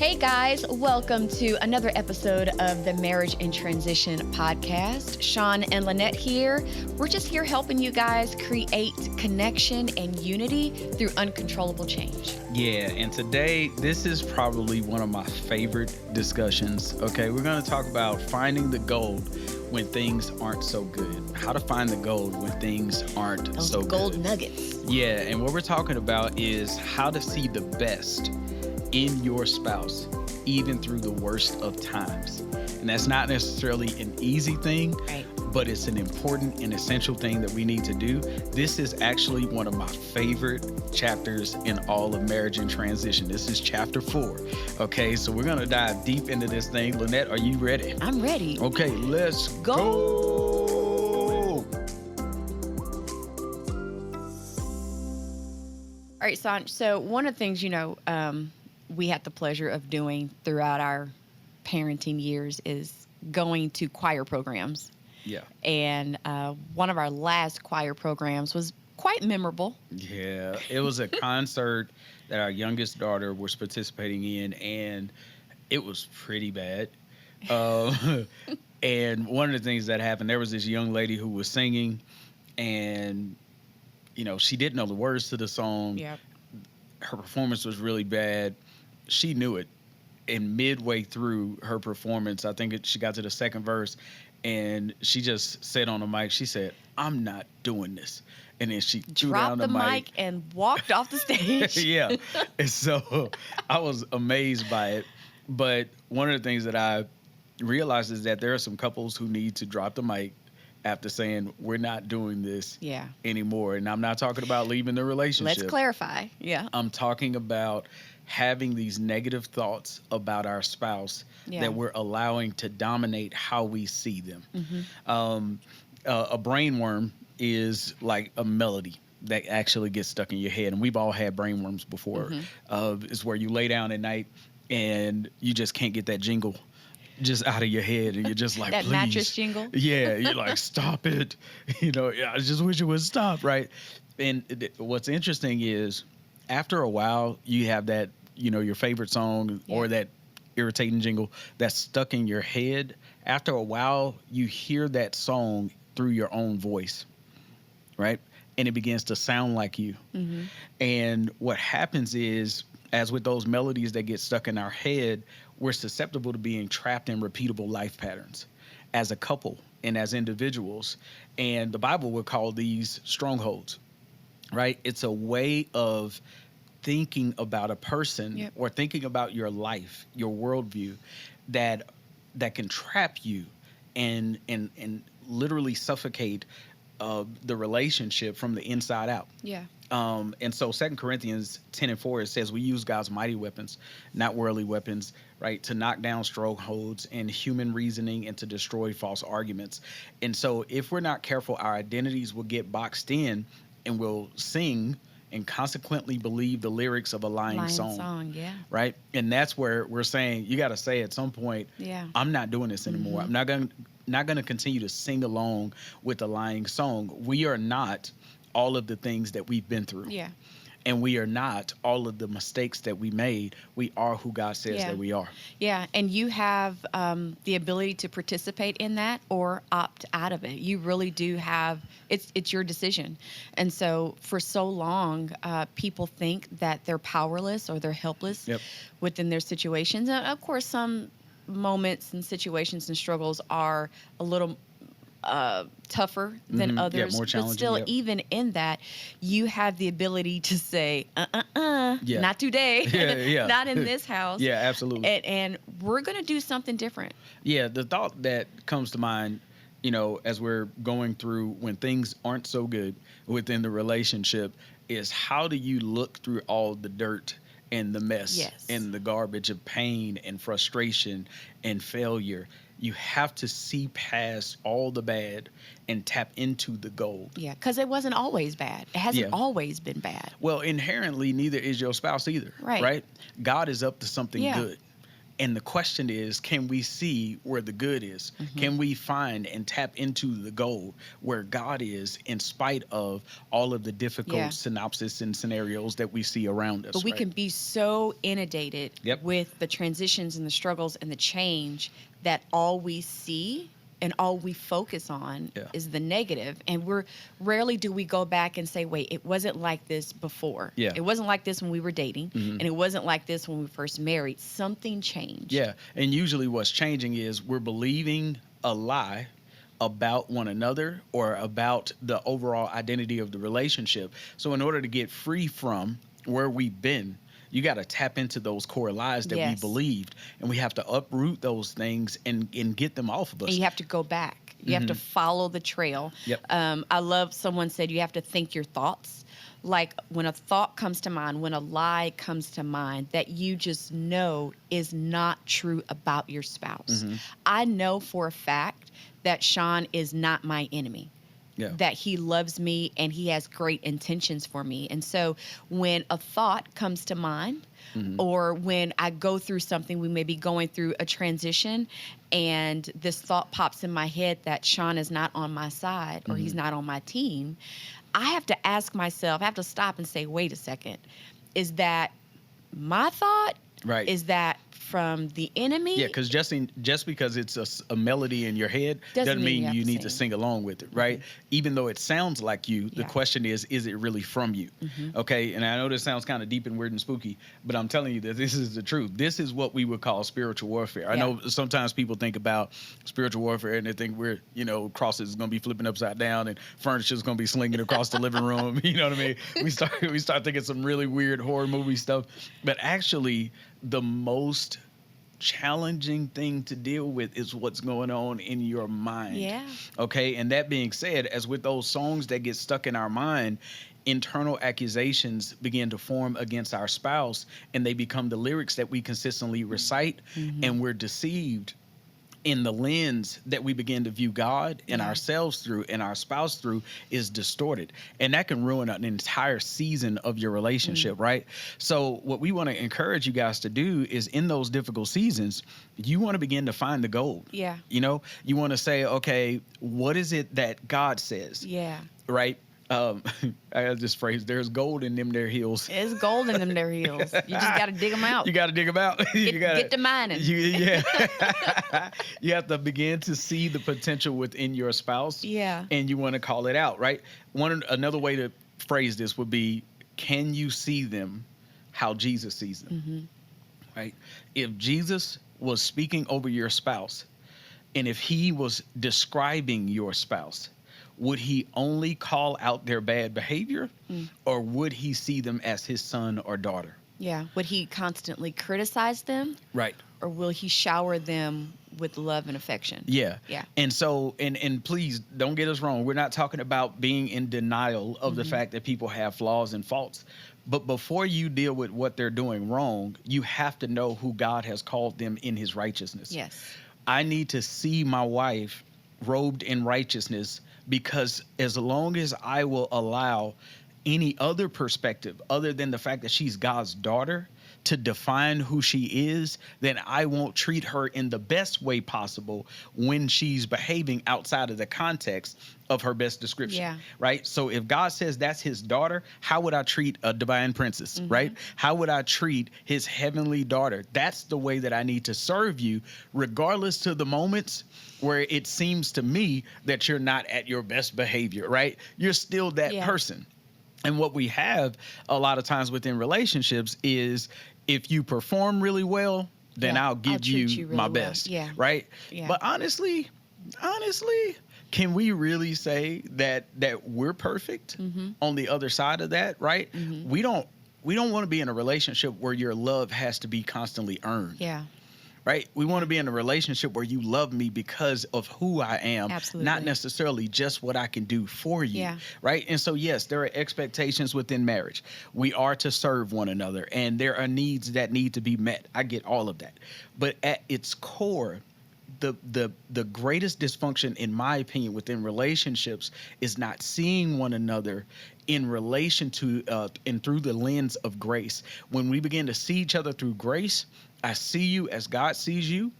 Hey guys, welcome to another episode of the Marriage in Transition podcast. Sean and Lanette here. We're just here helping you guys create connection and unity through uncontrollable change. Yeah, and today, this is probably one of my favorite discussions. Okay, we're going to talk about finding the gold when things aren't so good. How to find the gold when things aren't Those so gold good. nuggets. Yeah, and what we're talking about is how to see the best in your spouse, even through the worst of times. And that's not necessarily an easy thing, Right. but it's an important and essential thing that we need to do. This is actually one of my favorite chapters in all of Marriage in Transition. This is chapter 4. Okay, so we're gonna dive deep into this thing. Lanette, are you ready? I'm ready. Okay, let's Go. go. All right, Son. So one of the things, we had the pleasure of doing throughout our parenting years is going to choir programs. Yeah. And one of our last choir programs was quite memorable. Yeah, it was a concert that our youngest daughter was participating in, and it was pretty bad. And one of the things that happened, there was this young lady who was singing, and she didn't know the words to the song. Yep. Her performance was really bad. She knew it. And midway through her performance, I think she got to the second verse, and she just said on the mic, she said, "I'm not doing this." And then she threw Dropped down the the mic and walked off the stage. Yeah. And so I was amazed by it. But one of the things that I realized is that there are some couples who need to drop the mic after saying, "We're not doing this Yeah. anymore." And I'm not talking about leaving the relationship. Let's clarify. Yeah. I'm talking about having these negative thoughts about our spouse Yeah. that we're allowing to dominate how we see them. Mm-hmm. A brainworm is like a melody that actually gets stuck in your head. And we've all had brainworms before. Mm-hmm. It's where you lay down at night and you just can't get that jingle just out of your head. And you're just like, That please. mattress jingle. Yeah, you're like, stop it. I just wish it would stop, right? And what's interesting is after a while, you have that, your favorite song or that irritating jingle that's stuck in your head. After a while, you hear that song through your own voice, right? And it begins to sound like you. Mm-hmm. And what happens is, as with those melodies that get stuck in our head, we're susceptible to being trapped in repeatable life patterns as a couple and as individuals. And the Bible would call these strongholds, right? It's a way of thinking about a person or thinking about your life, your worldview, that can trap you and literally suffocate the relationship from the inside out. Yeah. And so 2 Corinthians 10:4, it says we use God's mighty weapons, not worldly weapons, right, to knock down strongholds and human reasoning and to destroy false arguments. And so if we're not careful, our identities will get boxed in and we'll sing and consequently believe the lyrics of a lying song. Yeah. Right? And that's where we're saying you got to say at some point, I'm not doing this anymore. Mm-hmm. I'm not going to continue to sing along with the lying song. We are not all of the things that we've been through. Yeah. And we are not all of the mistakes that we made. We are who God says that we are. Yeah, and you have the ability to participate in that or opt out of it. You really do have, it's your decision. And so for so long, people think that they're powerless or they're helpless within their situations. And of course, some moments and situations and struggles are a little tougher than others, more challenging, but still, even in that, you have the ability to say, not today, not in this house. Yeah, absolutely. And we're going to do something different. Yeah, the thought that comes to mind, as we're going through when things aren't so good within the relationship is how do you look through all the dirt and the mess and the garbage of pain and frustration and failure? You have to see past all the bad and tap into the gold. Yeah, because it wasn't always bad. It hasn't always been bad. Well, inherently, neither is your spouse either. Right? God is up to something good. And the question is, can we see where the good is? Can we find and tap into the gold where God is, in spite of all of the difficult Yeah. synopsis and scenarios that we see around us? But we right? can be so inundated Yep. with the transitions and the struggles and the change that all we see and all we focus on Yeah. is the negative. And we're rarely do we go back and say, wait, it wasn't like this before. Yeah. It wasn't like this when we were dating. Mhm. And it wasn't like this when we first married. Something changed. Yeah. And usually what's changing is we're believing a lie about one another or about the overall identity of the relationship. So in order to get free from where we've been, you got to tap into those core lies that we Yes. believed, and we have to uproot those things and get them off of us. And you have to go back. You have to follow the trail. Yep. I love someone said you have to think your thoughts. Like when a thought comes to mind, when a lie comes to mind that you just know is not true about your spouse. I know for a fact that Sean is not my enemy. Yeah. That he loves me and he has great intentions for me. And so when a thought comes to mind, or when I go through something, we may be going through a transition, and this thought pops in my head that Sean is not on my side or he's not on my team, I have to ask myself, I have to stop and say, wait a second, is that my thought? Right. Is that from the enemy? Yeah, because just because it's a melody in your head doesn't mean you need to sing along with it, right? Even though it sounds like you, the question is it really from you? Okay, and I know this sounds kind of deep and weird and spooky, but I'm telling you that this is the truth. This is what we would call spiritual warfare. I know sometimes people think about spiritual warfare and they think crosses is going to be flipping upside down and furniture is going to be slinging across the living room. You know what I mean? We start thinking some really weird horror movie stuff, but actually the most challenging thing to deal with is what's going on in your mind. Yeah. Okay. And that being said, as with those songs that get stuck in our mind, internal accusations begin to form against our spouse, and they become the lyrics that we consistently recite, and we're deceived in the lens that we begin to view God and ourselves through and our spouse through is distorted. And that can ruin an entire season of your relationship, right? So what we want to encourage you guys to do is in those difficult seasons, you want to begin to find the gold. Yeah. You want to say, okay, what is it that God says? Yeah. Right? I have this phrase, there's gold in them there hills. It's gold in them there heels. You just got to dig them out. You got to dig them out. Get to mining. Yeah. You have to begin to see the potential within your spouse. Yeah. And you want to call it out, right? Another way to phrase this would be, can you see them how Jesus sees them? Right? If Jesus was speaking over your spouse, and if he was describing your spouse, would he only call out their bad behavior, or would he see them as his son or daughter? Yeah. Would he constantly criticize them? Right. Or will he shower them with love and affection? Yeah. Yeah. And so, and please don't get us wrong. We're not talking about being in denial of the fact that people have flaws and faults. But before you deal with what they're doing wrong, you have to know who God has called them in his righteousness. Yes. I need to see my wife robed in righteousness, because as long as I will allow any other perspective other than the fact that she's God's daughter to define who she is, then I won't treat her in the best way possible when she's behaving outside of the context of her best description. Yeah. Right? So if God says that's his daughter, how would I treat a divine princess? Right? How would I treat his heavenly daughter? That's the way that I need to serve you, regardless to the moments where it seems to me that you're not at your best behavior, right? You're still that person. And what we have a lot of times within relationships is, if you perform really well, then I'll give you really my well. best. Yeah. Right? Yeah. But honestly, can we really say that we're perfect on the other side of that, right? We don't want to be in a relationship where your love has to be constantly earned. Yeah. Right? We want to be in a relationship where you love me because of who I am, Absolutely. not necessarily just what I can do for you. Yeah. Right? And so, yes, there are expectations within marriage. We are to serve one another, and there are needs that need to be met. I get all of that. But at its core, the greatest dysfunction, in my opinion, within relationships is not seeing one another in relation to and through the lens of grace. When we begin to see each other through grace, I see you as God sees you.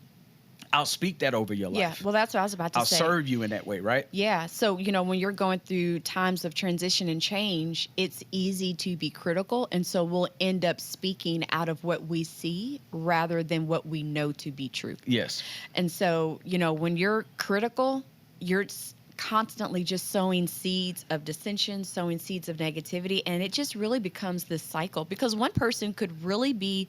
I'll speak that over your Yeah, life. well, that's what I was about to I'll say. serve you in that way, right? Yeah. So, when you're going through times of transition and change, it's easy to be critical. And so we'll end up speaking out of what we see rather than what we know to be true. Yes. And so, when you're critical, you're constantly just sowing seeds of dissension, sowing seeds of negativity. And it just really becomes this cycle because one person could really be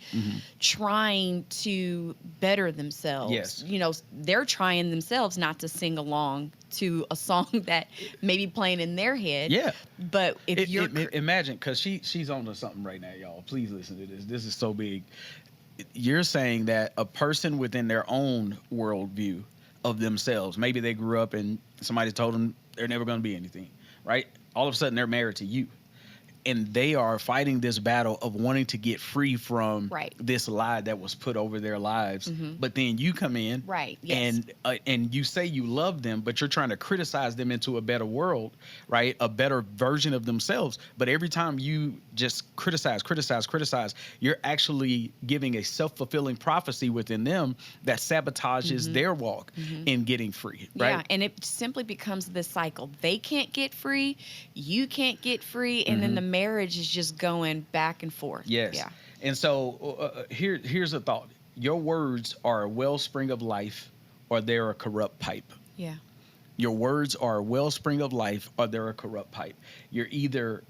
trying to better themselves. Yes. They're trying themselves not to sing along to a song that may be playing in their head. Yeah. But if you're imagine, because she's on to something right now, y'all. Please listen to this. This is so big. You're saying that a person within their own worldview of themselves, maybe they grew up and somebody told them they're never going to be anything, right? All of a sudden they're married to you. And they are fighting this battle of wanting to get free from this lie that was put over their lives. But then you come in, yes. and you say you love them, but you're trying to criticize them into a better world, right? A better version of themselves. But every time you just criticize, you're actually giving a self-fulfilling prophecy within them that sabotages their walk in getting free, right? Yeah, and it simply becomes this cycle. They can't get free, you can't get free, and then the marriage is just going back and forth. Yes. Yeah. And so here's a thought. Your words are a wellspring of life or they're a corrupt pipe. Yeah. Your words are a wellspring of life or they're a corrupt pipe. You're either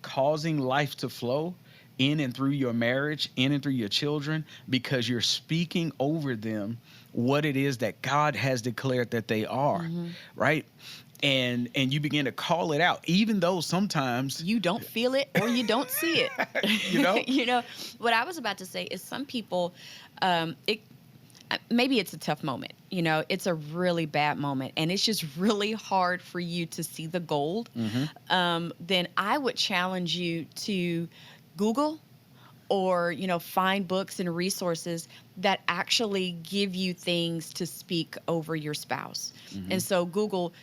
causing life to flow in and through your marriage, in and through your children, because you're speaking over them what it is that God has declared that they are, right? And you begin to call it out, even though sometimes you don't feel it or you don't see it. What I was about to say is some people, maybe it's a tough moment. It's a really bad moment, and it's just really hard for you to see the gold. Then I would challenge you to Google or find books and resources that actually give you things to speak over your spouse. And so Google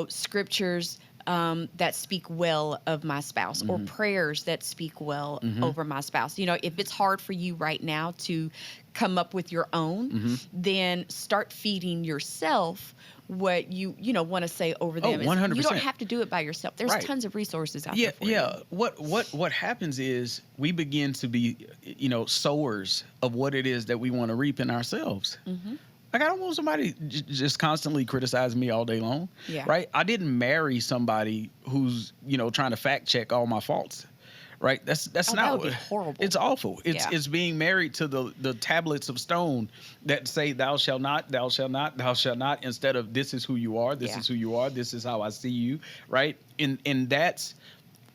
scriptures that speak well of my spouse or prayers that speak well over my spouse. If it's hard for you right now to come up with your own, then start feeding yourself what you want to say over them. 100%. You don't have to do it by yourself. There's tons of resources out there for you. What happens is we begin to be sowers of what it is that we want to reap in ourselves. Like, I don't want somebody just constantly criticizing me all day long. Right? I didn't marry somebody who's trying to fact check all my faults. Right? That's not that would be horrible. It's awful. It's being married to the tablets of stone that say thou shalt not, thou shalt not, thou shalt not, instead of this is who you are, this is who you are, this is how I see you, right? And that's,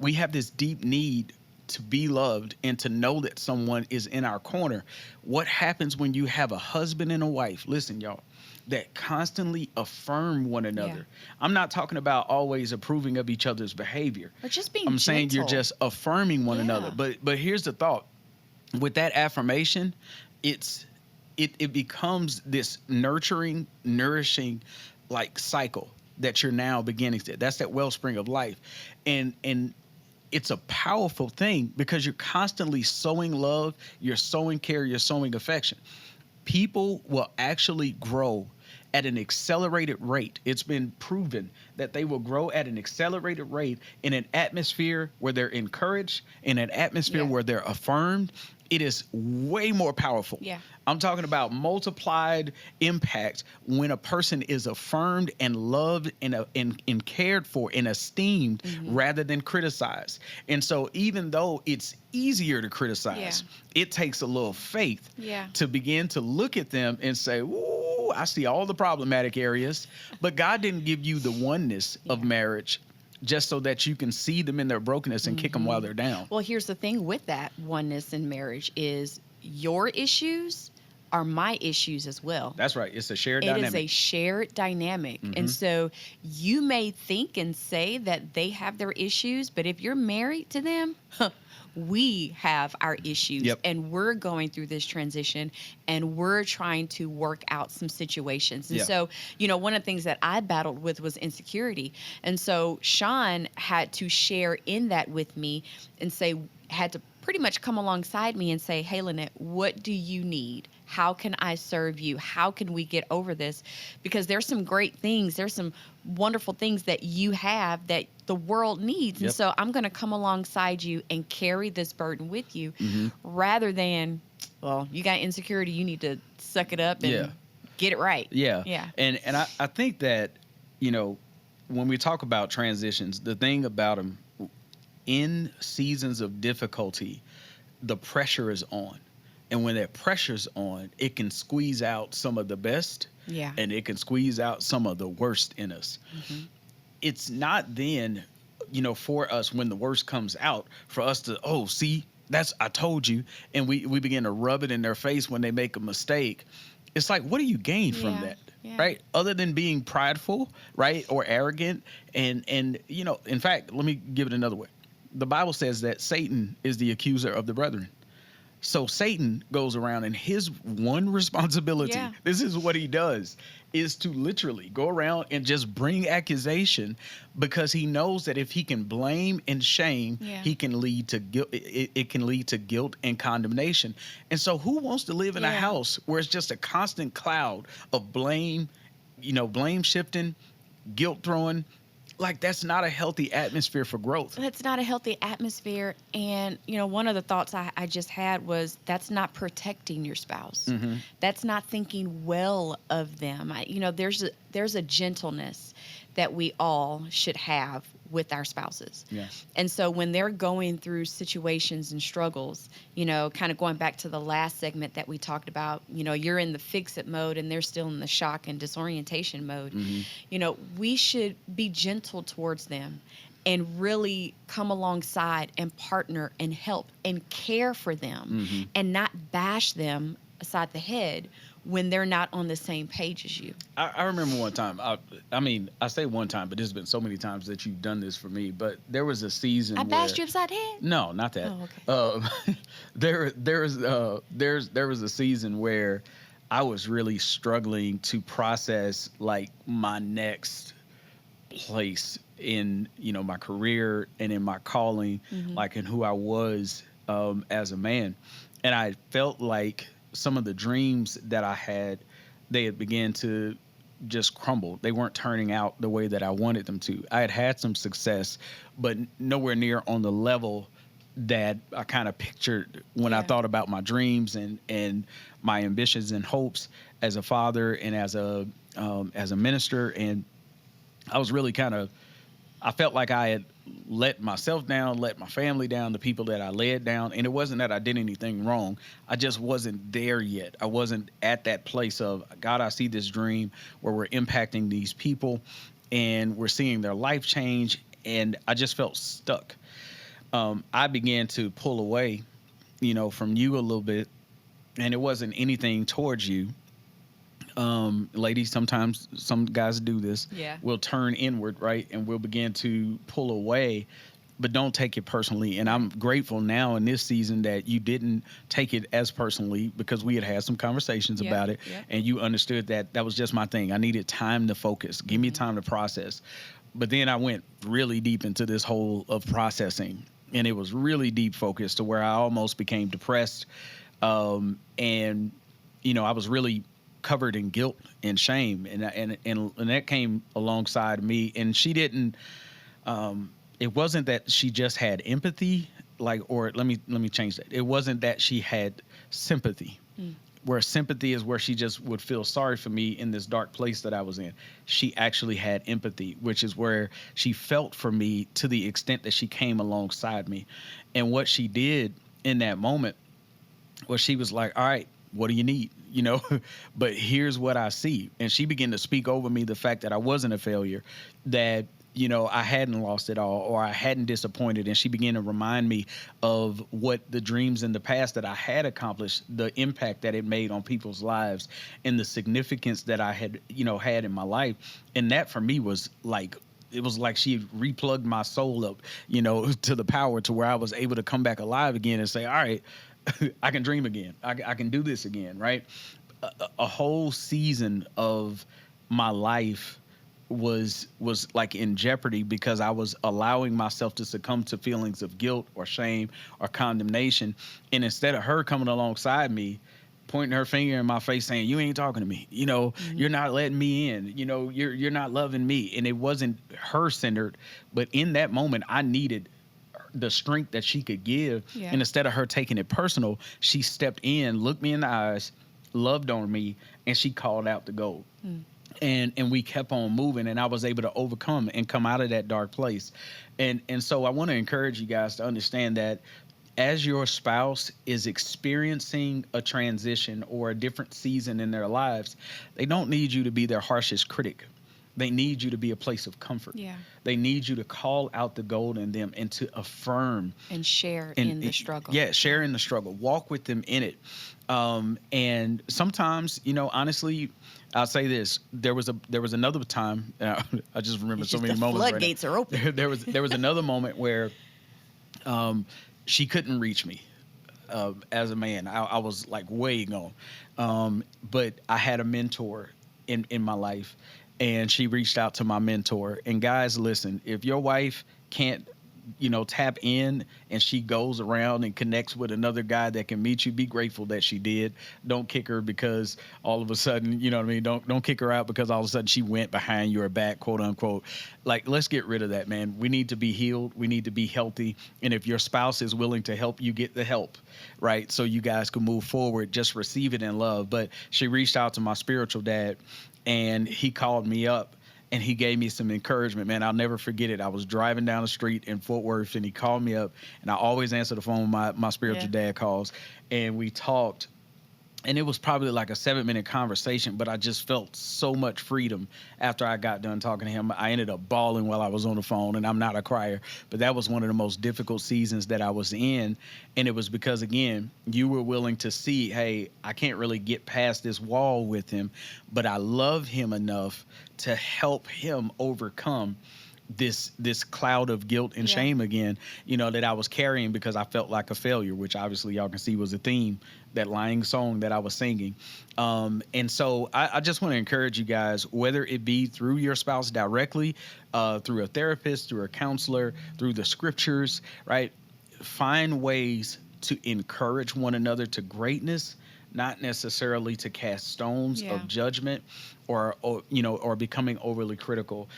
we have this deep need to be loved and to know that someone is in our corner. What happens when you have a husband and a wife? Listen, y'all, that constantly affirm one another. I'm not talking about always approving of each other's behavior. Or just being I'm saying you're gentle. just affirming one another. But here's the thought. With that affirmation, it becomes this nurturing, nourishing like cycle that you're now beginning to. That's that wellspring of life. And it's a powerful thing because you're constantly sowing love, you're sowing care, you're sowing affection. People will actually grow at an accelerated rate. It's been proven that they will grow at an accelerated rate in an atmosphere where they're encouraged, in an atmosphere where they're affirmed. It is way more powerful. I'm talking about multiplied impact when a person is affirmed and loved and cared for and esteemed rather than criticized. And so even though it's easier to criticize, it takes a little faith to begin to look at them and say, ooh, I see all the problematic areas, but God didn't give you the oneness of marriage just so that you can see them in their brokenness and kick them while they're down. Well, here's the thing with that oneness in marriage is your issues are my issues as well. That's right. It's a shared dynamic. It is a shared dynamic. And so you may think and say that they have their issues, but if you're married to them, we have our issues Yep. and we're going through this transition and we're trying to work out some situations. And Yeah. so, one of the things that I battled with was insecurity. And so Sean had to share in that with me and had to pretty much come alongside me and say, hey, Lanette, what do you need? How can I serve you? How can we get over this? Because there's some great things. There's some wonderful things that you have that the world needs. And Yep. so I'm going to come alongside you and carry this burden with you Mm-hmm. rather than, well, you got insecurity. You need to suck it up and Yeah. get it right. Yeah. Yeah. And I think that, when we talk about transitions, the thing about them, in seasons of difficulty, the pressure is on. And when that pressure's on, it can squeeze out some of the best, Yeah. and it can squeeze out some of the worst in us. Mm-hmm. It's not then, for us, when the worst comes out, for us to, oh, see, I told you. And we begin to rub it in their face when they make a mistake. It's like, what do you gain from Yeah. that? Yeah. Right? Other than being prideful, right? Or arrogant. And, in fact, let me give it another way. The Bible says that Satan is the accuser of the brethren. So Satan goes around, and his one responsibility, Yeah. this is what he does, is to literally go around and just bring accusation, because he knows that if he can blame and shame, Yeah. he can lead to guilt. It can lead to guilt and condemnation. And so who wants to live in a Yeah. house where it's just a constant cloud of blame, blame shifting, guilt throwing? Like, that's not a healthy atmosphere for growth. That's not a healthy atmosphere. And, one of the thoughts I just had was that's not protecting your spouse. Mm-hmm. That's not thinking well of them. There's a gentleness that we all should have with our spouses. Yeah. And so when they're going through situations and struggles, kind of going back to the last segment that we talked about, you're in the fix-it mode and they're still in the shock and disorientation mode. Mm-hmm. We should be gentle towards them and really come alongside and partner and help and care for them Mm-hmm. and not bash them aside the head when they're not on the same page as you. I remember one time. I say one time, but there's been so many times that you've done this for me. But there was a season. I bashed you upside the head? No, not that. Oh, okay. There was a season where I was really struggling to process like my next place in my career and in my calling, Mm-hmm. like in who I was as a man, and I felt like some of the dreams that I had, they had began to just crumble. They weren't turning out the way that I wanted them to. I had some success, but nowhere near on the level that I kind of pictured when I Yeah. thought about my dreams and my ambitions and hopes as a father and as a minister. And I was really I felt like I had let myself down, let my family down, the people that I led down. And it wasn't that I did anything wrong. I just wasn't there yet. I wasn't at that place of, God, I see this dream where we're impacting these people and we're seeing their life change. And I just felt stuck. I began to pull away, from you a little bit. And it wasn't anything towards you. Ladies, sometimes some guys do this. Yeah. We'll turn inward, right? And we'll begin to pull away, but don't take it personally. And I'm grateful now in this season that you didn't take it as personally, because we had some conversations Yeah, about it. yeah. And you understood that was just my thing. I needed time to focus. Give me time to process. But then I went really deep into this whole of processing, and it was really deep focused to where I almost became depressed. And I was really covered in guilt and shame, and that came alongside me. And she didn't. It wasn't that she just had empathy, or let me change that. It wasn't that she had sympathy. Where sympathy is where she just would feel sorry for me in this dark place that I was in. She actually had empathy, which is where she felt for me to the extent that she came alongside me. And what she did in that moment was she was like, all right, what do you need? But here's what I see. And she began to speak over me the fact that I wasn't a failure, that I hadn't lost it all, or I hadn't disappointed. And she began to remind me of what the dreams in the past that I had accomplished, the impact that it made on people's lives, and the significance that I had, had in my life. And that for me was like, it was like she replugged my soul up, to the power to where I was able to come back alive again and say, all right, I can dream again. I can do this again, right? A whole season of my life was like in jeopardy because I was allowing myself to succumb to feelings of guilt or shame or condemnation. And instead of her coming alongside me, pointing her finger in my face saying, you ain't talking to me, you're not letting me in, you're not loving me. And it wasn't her centered, but in that moment I needed the strength that she could give. Yeah. And instead of her taking it personal, she stepped in, looked me in the eyes, loved on me, and she called out the gold. And we kept on moving, and I was able to overcome and come out of that dark place. And so I want to encourage you guys to understand that as your spouse is experiencing a transition or a different season in their lives, they don't need you to be their harshest critic. They need you to be a place of comfort. Yeah. They need you to call out the gold in them and to affirm. And share in the struggle. Yeah, share in the struggle. Walk with them in it. And sometimes, honestly, I'll say this. There was another time. I just remember so many moments. The floodgates are open. There was another moment where she couldn't reach me as a man. I was like way gone. But I had a mentor in my life, and she reached out to my mentor. And guys, listen, if your wife can't, tap in and she goes around and connects with another guy that can meet you, be grateful that she did. Don't kick her because all of a sudden, you know what I mean? Don't kick her out because all of a sudden she went behind your back, quote unquote. Like, let's get rid of that, man. We need to be healed. We need to be healthy. And if your spouse is willing to help you, get the help, right? So you guys can move forward, just receive it in love. But she reached out to my spiritual dad, and he called me up. And he gave me some encouragement, man. I'll never forget it. I was driving down the street in Fort Worth, and he called me up. And I always answer the phone when my spiritual dad calls. And we talked. And it was probably like a 7-minute conversation, but I just felt so much freedom after I got done talking to him. I ended up bawling while I was on the phone, and I'm not a crier, but that was one of the most difficult seasons that I was in. And it was because, again, you were willing to see, hey, I can't really get past this wall with him, but I love him enough to help him overcome this cloud of guilt and shame again, that I was carrying because I felt like a failure, which obviously y'all can see was a theme, that lying song that I was singing. And so I just want to encourage you guys, whether it be through your spouse directly, through a therapist, through a counselor, through the scriptures, right? Find ways to encourage one another to greatness, not necessarily to cast stones of judgment or becoming overly critical.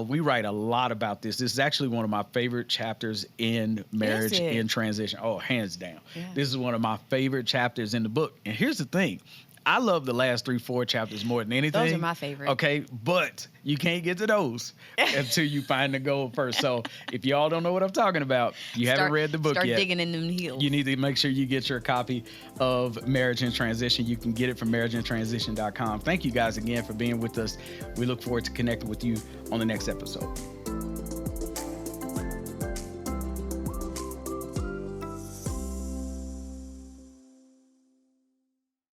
We write a lot about this. This is actually one of my favorite chapters in Marriage in Transition. Oh, hands down. Yeah. This is one of my favorite chapters in the book. And here's the thing. I love the last 3-4 chapters more than anything. Those are my favorite. Okay, but you can't get to those until you find the gold first. So if y'all don't know what I'm talking about, you haven't read the book yet. Start digging in them heels. You need to make sure you get your copy of Marriage in Transition. You can get it from marriageintransition.com. Thank you guys again for being with us. We look forward to connecting with you on the next episode.